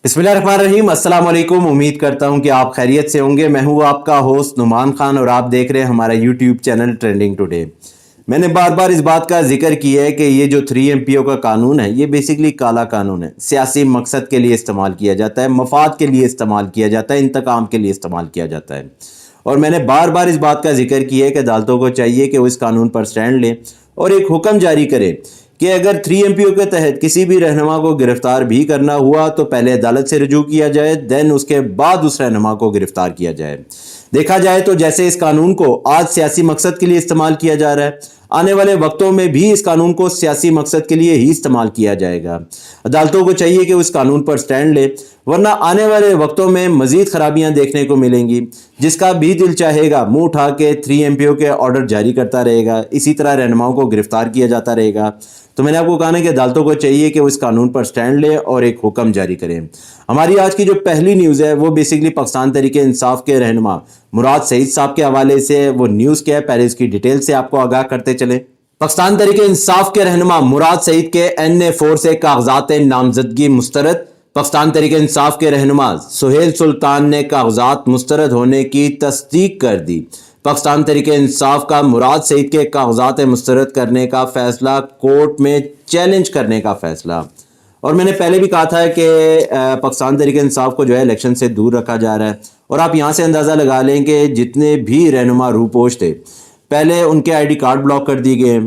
बिस्मिल्लाहिर्रहमानिर्रहीम। अस्सलाम वालेकुम। उम्मीद करता हूं कि आप खैरियत से होंगे। मैं हूं आपका होस्ट नुमान खान और आप देख रहे हैं हमारा यूट्यूब चैनल ट्रेंडिंग टुडे। मैंने बार बार इस बात का जिक्र किया है कि ये जो 3 MPO का कानून है ये बेसिकली काला कानून है। सियासी मकसद के लिए इस्तेमाल किया जाता है, मफाद के लिए इस्तेमाल किया जाता है, इंतकाम के लिए इस्तेमाल किया जाता है। और मैंने बार बार इस बात का जिक्र किया है कि अदालतों को चाहिए कि वो इस कानून पर स्टैंड लें और एक हुक्म जारी करें कि अगर 3 MPO के तहत किसी भी रहनुमा को गिरफ्तार भी करना हुआ तो पहले अदालत से रजू किया जाए, देन उसके बाद उस रहनुमा को गिरफ्तार किया जाए। देखा जाए तो जैसे इस कानून को आज सियासी मकसद के लिए इस्तेमाल किया जा रहा है, आने वाले वक्तों में भी इस कानून को सियासी मकसद के लिए ही इस्तेमाल किया जाएगा। अदालतों को चाहिए कि उस कानून पर स्टैंड ले, वरना आने वाले वक्तों में मजीद खराबियां देखने को मिलेंगी। जिसका भी दिल चाहेगा मुंह उठा के 3 MPO के ऑर्डर जारी करता रहेगा, इसी तरह रहनुमाओं को गिरफ्तार किया जाता रहेगा। तो मैंने आपको कहा ना कि अदालतों को चाहिए कि वो इस कानून पर स्टैंड ले और एक हुक्म जारी करें। हमारी आज की जो पहली न्यूज़ है वो बेसिकली पाकिस्तान तहरीक इंसाफ के रहनुमा मुराद सईद साहब के हवाले से। वो न्यूज़ क्या है, पहले इसकी डिटेल से आपको आगाह करते चले। पाकिस्तान तहरीक इंसाफ के रहनुमा मुराद सईद के NA4 से कागजात नामजदगी मुस्तरद। पाकिस्तान तहरीक इंसाफ के रहनुमा सुहेल सुल्तान ने कागजात मुस्तरद होने की तस्दीक कर दी। पाकिस्तान तहरीक इंसाफ का मुराद सईद के कागजात मुस्तरद करने का फैसला, कोर्ट में चैलेंज करने का फैसला। और मैंने पहले भी कहा था कि पाकिस्तान तहरीक इंसाफ को जो है इलेक्शन से दूर रखा जा रहा है। और आप यहाँ से अंदाज़ा लगा लें कि जितने भी रहनुमा रूपोश थे, पहले उनके ID कार्ड ब्लॉक कर दिए गए,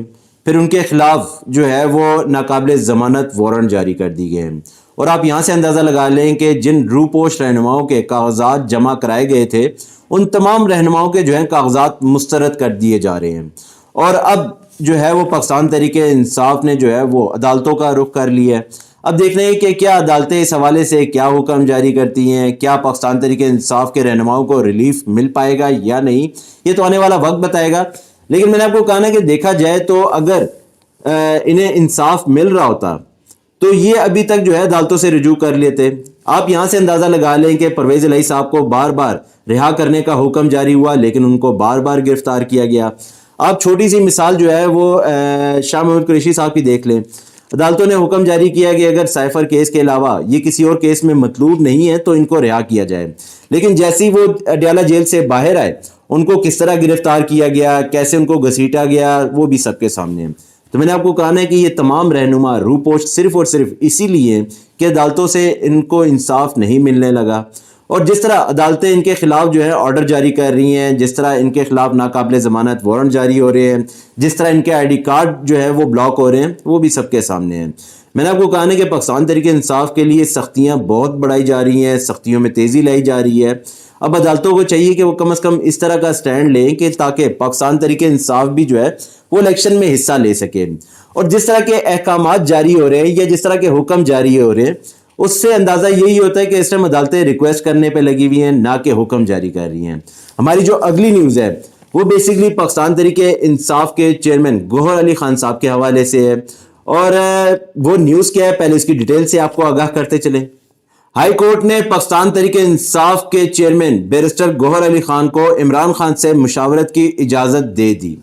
फिर उनके खिलाफ जो है वो नाकाबिल ज़मानत वारंट जारी कर दिए गए। और आप यहाँ से अंदाज़ा लगा लें कि जिन रूपोश रहनुमाओं के कागजात जमा कराए गए थे, उन तमाम रहनुमाओं के जो है कागजात मुस्तरद कर दिए जा रहे हैं। और अब जो है वो पाकिस्तान तहरीक इंसाफ ने जो है वो अदालतों का रुख कर लिया है। अब देखना है कि क्या अदालतें इस हवाले से क्या हुक्म जारी करती हैं, क्या पाकिस्तान तहरीक इंसाफ के रहनुमाओं को रिलीफ मिल पाएगा या नहीं, ये तो आने वाला वक्त बताएगा। लेकिन मैंने आपको कहा ना कि देखा जाए तो अगर इन्हें इंसाफ मिल रहा होता तो ये अभी तक जो है अदालतों से रजू कर लेते। आप यहाँ से अंदाज़ा लगा लें कि परवेज़ इलाही साहब को बार बार रिहा करने का हुक्म जारी हुआ, लेकिन उनको बार बार गिरफ्तार किया गया। आप छोटी सी मिसाल जो है वो शाह महमूद कुरैशी साहब की देख लें। अदालतों ने हुक्म जारी किया कि अगर साइफर केस के अलावा ये किसी और केस में मतलूब नहीं है तो इनको रिहा किया जाए। लेकिन जैसे ही वो अडयाला जेल से बाहर आए, उनको किस तरह गिरफ्तार किया गया, कैसे उनको घसीटा गया, वो भी सबके सामने है। तो मैंने आपको कहा है कि ये तमाम रहनुमा रूपोश सिर्फ और सिर्फ इसीलिए कि अदालतों से इनको इंसाफ नहीं मिलने लगा। और जिस तरह अदालतें इनके खिलाफ जो है ऑर्डर जारी कर रही हैं, जिस तरह इनके खिलाफ नाकाबिल ज़मानत वारंट जारी हो रहे हैं, जिस तरह इनके ID कार्ड जो है वो ब्लॉक हो रहे हैं, वो भी सबके सामने हैं। मैंने आपको कहा है कि पाकिस्तान तहरीक इंसाफ के लिए सख्तियाँ बहुत बढ़ाई जा रही हैं, सख्तियों में तेज़ी लाई जा रही है। अब अदालतों को चाहिए कि वो कम से कम इस तरह का स्टैंड लें कि ताकि पाकिस्तान तहरीक इंसाफ भी जो है वो इलेक्शन में हिस्सा ले सके। और जिस तरह के अहकामात जारी हो रहे हैं या जिस तरह के हुक्म जारी हो रहे हैं, उससे अंदाज़ा यही होता है कि इस टाइम अदालतें रिक्वेस्ट करने पे लगी हुई हैं, ना कि हुक्म जारी कर रही हैं। हमारी जो अगली न्यूज़ है वो बेसिकली पाकिस्तान तहरीक इंसाफ के चेयरमैन गौहर अली खान साहब के हवाले से है। और वो न्यूज़ क्या है, पहले इसकी डिटेल से आपको आगाह करते चले। हाई कोर्ट ने पाकिस्तान तहरीक इंसाफ के चेयरमैन बैरिस्टर गौहर अली खान को इमरान खान से मुशावरत की इजाज़त दे दी।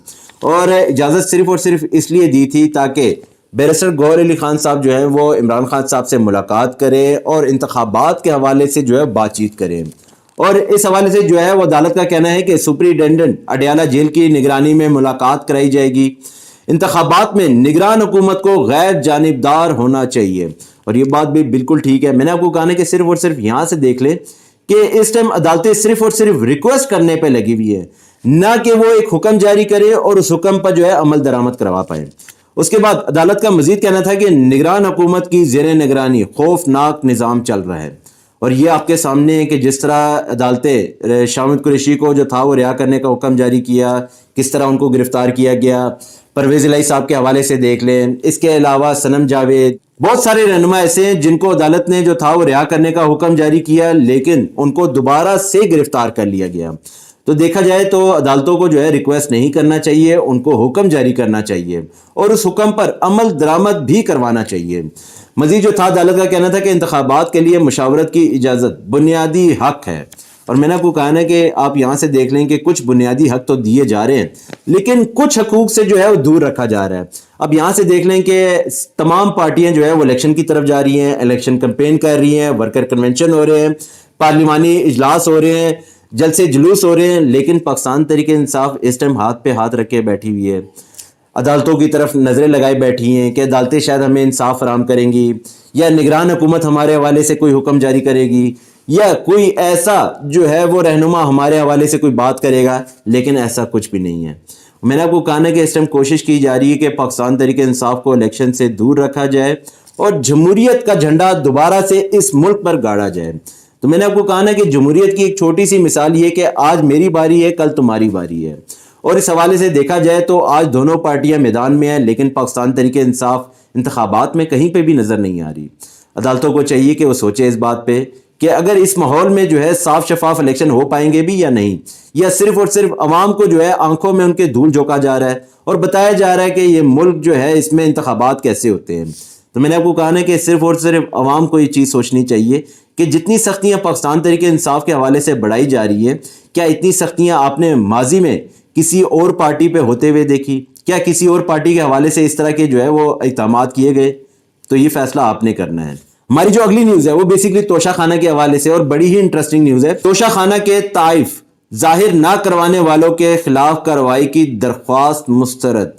और इजाज़त सिर्फ और सिर्फ इसलिए दी थी ताकि बैरिस्टर गौहर अली खान साहब जो है वो इमरान खान साहब से मुलाकात करें और इंतखाबात के हवाले से जो है बातचीत करें। और इस हवाले से जो है वो अदालत का कहना है कि सुपरिटेंडेंट अडयाला जेल की निगरानी में मुलाकात कराई जाएगी। इंतखाबात में निगरान हुकूमत को गैर जानिबदार होना चाहिए। और ये बात भी बिल्कुल ठीक है। मैंने आपको कहा है कि सिर्फ और सिर्फ यहाँ से देख लें कि इस टाइम अदालतें सिर्फ और सिर्फ रिक्वेस्ट करने पर लगी हुई है, ना कि वो एक हुक्म जारी करे और उस हुक्म पर जो है अमल दरामद करवा पाए। उसके बाद अदालत का मजीद कहना था कि निगरान हुकूमत की ज़ेरे निगरानी खौफनाक निज़ाम चल रहा है। और ये आपके सामने है कि जिस तरह अदालतें शाह महमूद कुरैशी को जो था वो रिहा करने का हुक्म जारी किया, किस तरह उनको गिरफ्तार किया गया, परवेज़ इलाही साहब के हवाले से देख लें। इसके अलावा सनम जावेद, बहुत सारे रहनुमा ऐसे हैं जिनको अदालत ने जो था वो रिहा करने का हुक्म जारी किया, लेकिन उनको दोबारा से गिरफ्तार कर लिया गया। तो देखा जाए तो अदालतों को जो है रिक्वेस्ट नहीं करना चाहिए, उनको हुक्म जारी करना चाहिए और उस हुक्म पर अमल दरामद भी करवाना चाहिए। मजीद जो था अदालत का कहना था कि इंतखाबात के लिए मुशावरत की इजाज़त बुनियादी हक है। और मैंने आपको कहा ना कि आप यहाँ से देख लें कि कुछ बुनियादी हक तो दिए जा रहे हैं, लेकिन कुछ हकूक से जो है वो दूर रखा जा रहा है। اب یہاں سے دیکھ لیں کہ تمام پارٹیاں جو ہے وہ الیکشن کی طرف جا رہی ہیں, الیکشن کمپین کر رہی ہیں, ورکر کنونشن ہو رہے ہیں, پارلیمانی اجلاس ہو رہے ہیں, جلسے جلوس ہو رہے ہیں, لیکن پاکستان تحریک انصاف اس ٹائم ہاتھ پہ ہاتھ رکھ کے بیٹھی ہوئی ہے, عدالتوں کی طرف نظریں لگائے بیٹھی ہیں کہ عدالتیں شاید ہمیں انصاف فراہم کریں گی, یا نگران حکومت ہمارے حوالے سے کوئی حکم جاری کرے گی, یا کوئی ایسا جو ہے وہ رہنما ہمارے حوالے سے کوئی بات کرے گا, لیکن ایسا کچھ بھی نہیں ہے. میں نے آپ کو کہا نا کہ اس ٹائم کوشش کی جا رہی ہے کہ پاکستان تحریک انصاف کو الیکشن سے دور رکھا جائے اور جمہوریت کا جھنڈا دوبارہ سے اس ملک پر گاڑا جائے. تو میں نے آپ کو کہا نا کہ جمہوریت کی ایک چھوٹی سی مثال یہ کہ آج میری باری ہے, کل تمہاری باری ہے, اور اس حوالے سے دیکھا جائے تو آج دونوں پارٹیاں میدان میں ہیں, لیکن پاکستان تحریک انصاف انتخابات میں کہیں پہ بھی نظر نہیں آ رہی. عدالتوں کو چاہیے کہ وہ سوچے اس بات پہ کہ اگر اس ماحول میں جو ہے صاف شفاف الیکشن ہو پائیں گے بھی یا نہیں, یا صرف اور صرف عوام کو جو ہے آنکھوں میں ان کے دھول جھونکا جا رہا ہے اور بتایا جا رہا ہے کہ یہ ملک جو ہے اس میں انتخابات کیسے ہوتے ہیں. تو میں نے آپ کو کہا نا کہ صرف اور صرف عوام کو یہ چیز سوچنی چاہیے کہ جتنی سختیاں پاکستان تحریک انصاف کے حوالے سے بڑھائی جا رہی ہے, کیا اتنی سختیاں آپ نے ماضی میں کسی اور پارٹی پہ ہوتے ہوئے دیکھی؟ کیا کسی اور پارٹی کے حوالے سے اس طرح کے جو ہے وہ اقدامات کیے گئے؟ تو یہ فیصلہ آپ نے کرنا ہے. ہماری جو اگلی نیوز ہے وہ بیسیکلی توشہ خانہ کے حوالے سے, اور بڑی ہی انٹرسٹنگ نیوز ہے. توشہ خانہ کے طائف ظاہر نہ کروانے والوں کے خلاف کارروائی کی درخواست مسترد.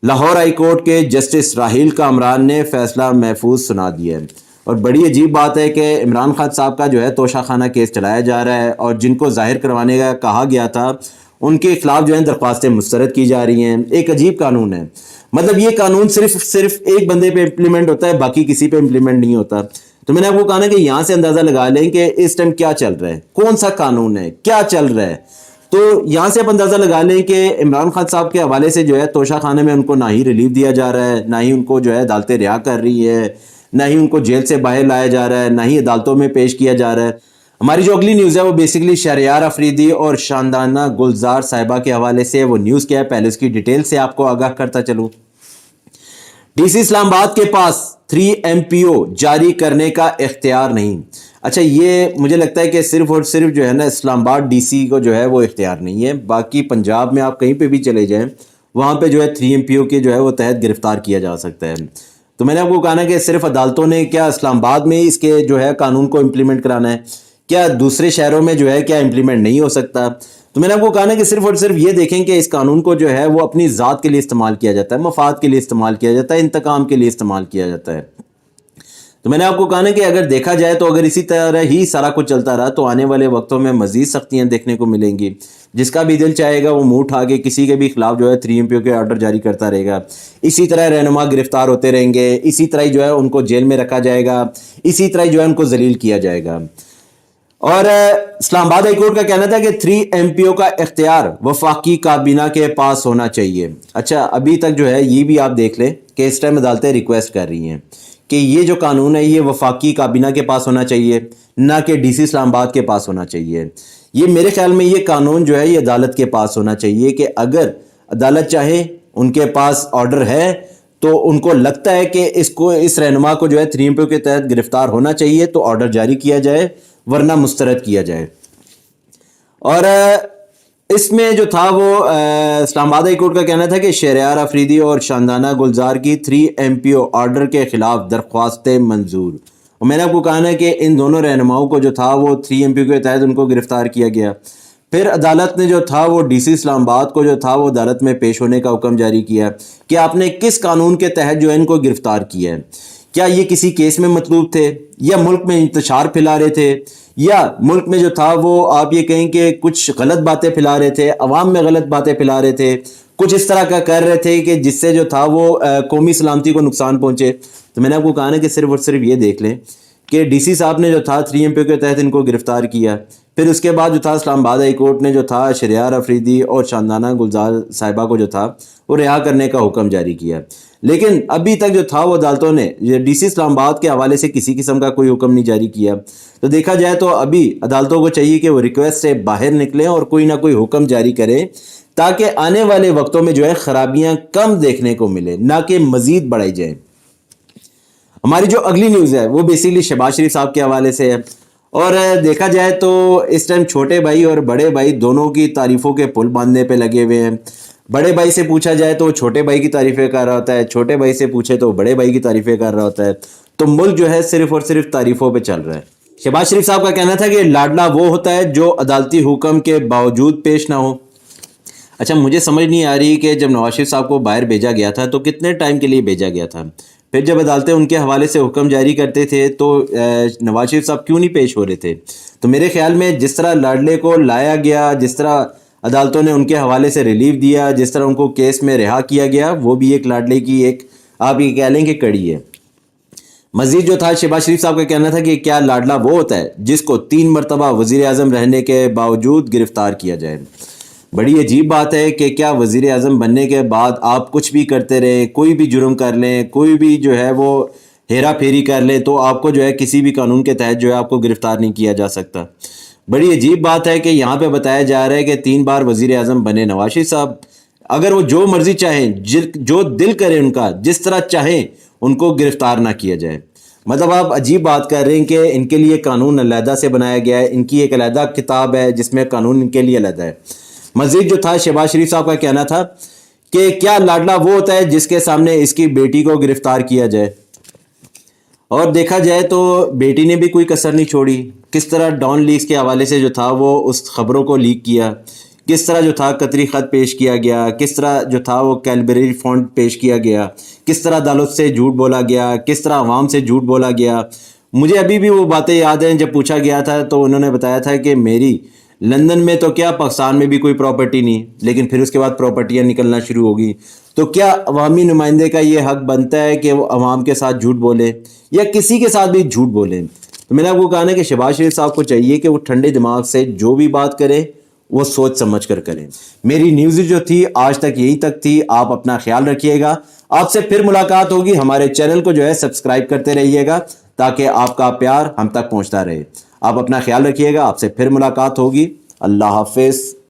لاہور ہائی کورٹ کے جسٹس راہیل کامران نے فیصلہ محفوظ سنا دیا ہے. اور بڑی عجیب بات ہے کہ عمران خان صاحب کا جو ہے توشہ خانہ کیس چلایا جا رہا ہے, اور جن کو ظاہر کروانے کا کہا گیا تھا ان کے خلاف جو ہے درخواستیں مسترد کی جا رہی ہیں. ایک عجیب قانون ہے, مطلب یہ قانون صرف ایک بندے پہ امپلیمنٹ ہوتا ہے, باقی کسی پہ امپلیمنٹ نہیں ہوتا. تو میں نے آپ کو کہا نا کہ یہاں سے اندازہ لگا لیں کہ اس ٹائم کیا چل رہا ہے, کون سا قانون ہے, کیا چل رہا ہے. تو یہاں سے آپ اندازہ لگا لیں کہ عمران خان صاحب کے حوالے سے جو ہے توشہ خانے میں ان کو نہ ہی ریلیف دیا جا رہا ہے, نہ ہی ان کو جو ہے عدالتیں رہا کر رہی ہے, نہ ہی ان کو جیل سے باہر لایا جا رہا ہے, نہ ہی عدالتوں میں پیش کیا جا رہا ہے. ہماری جو اگلی نیوز ہے وہ بیسیکلی شہریار افریدی اور شاندانہ گلزار صاحبہ کے حوالے سے. وہ نیوز کیا ہے پہلے اس کی ڈیٹیل سے آپ کو آگاہ کرتا چلوں. ڈی سی اسلام آباد کے پاس 3 MPO جاری کرنے کا اختیار نہیں. اچھا, یہ مجھے لگتا ہے کہ صرف اور صرف جو ہے نا اسلام آباد ڈی سی کو جو ہے وہ اختیار نہیں ہے, باقی پنجاب میں آپ کہیں پہ بھی چلے جائیں وہاں پہ جو ہے 3 MPO کے جو ہے وہ تحت گرفتار کیا جا سکتا ہے. تو میں نے آپ کو کہا نا کہ صرف عدالتوں نے کیا اسلام آباد میں اس کے جو ہے قانون کو امپلیمنٹ کرانا ہے, کیا دوسرے شہروں میں جو ہے کیا امپلیمنٹ نہیں ہو سکتا؟ تو میں نے آپ کو کہا نا کہ صرف اور صرف یہ دیکھیں کہ اس قانون کو جو ہے وہ اپنی ذات کے لیے استعمال کیا جاتا ہے, مفاد کے لیے استعمال کیا جاتا ہے, انتقام کے لیے استعمال کیا جاتا ہے. تو میں نے آپ کو کہا نا کہ اگر دیکھا جائے تو اگر اسی طرح ہی سارا کچھ چلتا رہا تو آنے والے وقتوں میں مزید سختیاں دیکھنے کو ملیں گی. جس کا بھی دل چاہے گا وہ منہ اٹھا کے کسی کے بھی خلاف جو ہے 3 MPO کے آرڈر جاری کرتا رہے گا. اسی طرح رہنما گرفتار ہوتے رہیں گے, اسی طرح جو ہے ان کو جیل میں رکھا جائے گا, اسی طرح جو ہے ان کو ذلیل کیا جائے گا. اور اسلام آباد ہائی کورٹ کا کہنا تھا کہ 3 MPO کا اختیار وفاقی کابینہ کے پاس ہونا چاہیے. اچھا, ابھی تک جو ہے یہ بھی آپ دیکھ لیں کہ اس ٹائم عدالتیں ریکویسٹ کر رہی ہیں کہ یہ جو قانون ہے یہ وفاقی کابینہ کے پاس ہونا چاہیے, نہ کہ ڈی سی اسلام آباد کے پاس ہونا چاہیے. یہ میرے خیال میں یہ قانون جو ہے یہ عدالت کے پاس ہونا چاہیے کہ اگر عدالت چاہے, ان کے پاس آرڈر ہے تو ان کو لگتا ہے کہ اس رہنما کو جو ہے 3 MPO کے تحت گرفتار ہونا چاہیے تو آرڈر جاری کیا جائے, ورنہ مسترد کیا جائے. اور اس میں جو تھا وہ اسلام آباد ہائی کورٹ کا کہنا تھا کہ شہریار افریدی اور شاندانہ گلزار کی 3 MPO آرڈر کے خلاف درخواستیں منظور. اور میں نے آپ کو کہا نا کہ ان دونوں رہنماؤں کو جو تھا وہ 3 MPO کے تحت ان کو گرفتار کیا گیا. پھر عدالت نے جو تھا وہ ڈی سی اسلام آباد کو جو تھا وہ عدالت میں پیش ہونے کا حکم جاری کیا کہ آپ نے کس قانون کے تحت جو ہے ان کو گرفتار کیا ہے. کیا یہ کسی کیس میں مطلوب تھے, یا ملک میں انتشار پھیلا رہے تھے, یا ملک میں جو تھا وہ آپ یہ کہیں کہ کچھ غلط باتیں پھیلا رہے تھے, عوام میں غلط باتیں پھیلا رہے تھے, کچھ اس طرح کا کر رہے تھے کہ جس سے جو تھا وہ قومی سلامتی کو نقصان پہنچے. تو میں نے آپ کو کہا نا کہ صرف اور صرف یہ دیکھ لیں کہ ڈی سی صاحب نے جو تھا 3 MPO کے تحت ان کو گرفتار کیا. پھر اس کے بعد جو تھا اسلام آباد ہائی کورٹ نے جو تھا شہریار افریدی اور شاندانہ گلزار صاحبہ کو جو تھا وہ رہا کرنے کا حکم جاری کیا. لیکن ابھی تک جو تھا وہ عدالتوں نے ڈی سی اسلام آباد کے حوالے سے کسی قسم کا کوئی حکم نہیں جاری کیا. تو دیکھا جائے تو ابھی عدالتوں کو چاہیے کہ وہ ریکویسٹ سے باہر نکلیں اور کوئی نہ کوئی حکم جاری کریں تاکہ آنے والے وقتوں میں جو ہے خرابیاں کم دیکھنے کو ملے, نہ کہ مزید بڑھائی جائیں. ہماری جو اگلی نیوز ہے وہ بیسیکلی شہباز شریف صاحب کے حوالے سے ہے. اور دیکھا جائے تو اس ٹائم چھوٹے بھائی اور بڑے بھائی دونوں کی تعریفوں کے پل باندھنے پہ لگے ہوئے ہیں. बड़े भाई से पूछा जाए तो वो छोटे भाई की तारीफें कर रहा होता है, छोटे भाई से पूछे तो बड़े भाई की तारीफें कर रहा होता है। तो मुल्क जो है सिर्फ और सिर्फ तारीफों पे चल रहा है। शहबाज शरीफ साहब का कहना था कि लाडला वो होता है जो अदालती हुक्म के बावजूद पेश ना हो। अच्छा, मुझे समझ नहीं आ रही कि जब नवाज शरीफ साहब को बाहर भेजा गया था तो कितने टाइम के लिए भेजा गया था, फिर जब अदालतें उनके हवाले से हुक्म जारी करते थे तो नवाज शरीफ साहब क्यों नहीं पेश हो रहे थे। तो मेरे ख्याल में जिस तरह लाडले को लाया गया, जिस तरह अदालतों ने उनके हवाले से रिलीफ दिया, जिस तरह उनको केस में रिहा किया गया, वो भी एक लाडले की एक आप ये कह लें कि कड़ी है। मजीद जो था, शहबाज शरीफ साहब का कहना था कि क्या लाडला वो होता है जिसको 3 मरतबा वज़ीर आज़म रहने के बावजूद गिरफ्तार किया जाए। बड़ी अजीब बात है कि क्या वज़ीर आज़म बनने के बाद आप कुछ भी करते रहें, कोई भी जुर्म कर लें, कोई भी जो है वो हेरा फेरी कर लें, तो आपको जो है किसी भी कानून के तहत जो है आपको गिरफ्तार नहीं किया जा सकता। बड़ी अजीब बात है कि यहाँ पे बताया जा रहा है कि 3 बार वज़ीर आज़म बने नवाज शरीफ साहब, अगर वो जो मर्जी चाहें, जो दिल करे उनका, जिस तरह चाहें उनको गिरफ्तार ना किया जाए। मतलब आप अजीब बात कर रहे हैं कि इनके लिए कानून अलहदा से बनाया गया है, इनकी एक अलहदा किताब है जिसमें कानून इनके लिए अलहदा है। मजीद जो था, शहबाज शरीफ साहब का कहना था कि क्या लाडला वो होता है जिसके सामने इसकी बेटी को गिरफ्तार किया जाए। और देखा जाए तो बेटी ने भी कोई कसर नहीं छोड़ी। किस तरह डॉन लीक्स के हवाले से जो था वो उस खबरों को लीक किया, किस तरह जो था कतरी ख़त पेश किया गया, किस तरह जो था वो कैलबरी फंड पेश किया गया, किस तरह अदालत से झूठ बोला गया, किस तरह आवाम से झूठ बोला गया। मुझे अभी भी वो बातें याद हैं, जब पूछा गया था तो उन्होंने बताया था कि मेरी लंदन में तो क्या, पाकिस्तान में भी कोई प्रॉपर्टी नहीं, लेकिन फिर उसके बाद प्रॉपर्टियाँ निकलना शुरू होगी। तो क्या अवामी नुमाइंदे का ये हक बनता है कि वो अवाम के साथ झूठ बोले या किसी के साथ भी झूठ बोले। तो मैंने आपको कहा ना कि शहबाज शरीफ साहब को चाहिए कि वो ठंडे दिमाग से जो भी बात करें वो सोच समझ कर करें। मेरी न्यूज़ जो थी आज तक यही तक थी। आप अपना ख्याल रखिएगा, आपसे फिर मुलाकात होगी। हमारे चैनल को जो है सब्सक्राइब करते रहिएगा ताकि आपका प्यार हम तक पहुंचता रहे। आप अपना ख्याल रखिएगा, आपसे फिर मुलाकात होगी। अल्लाह हाफिज़।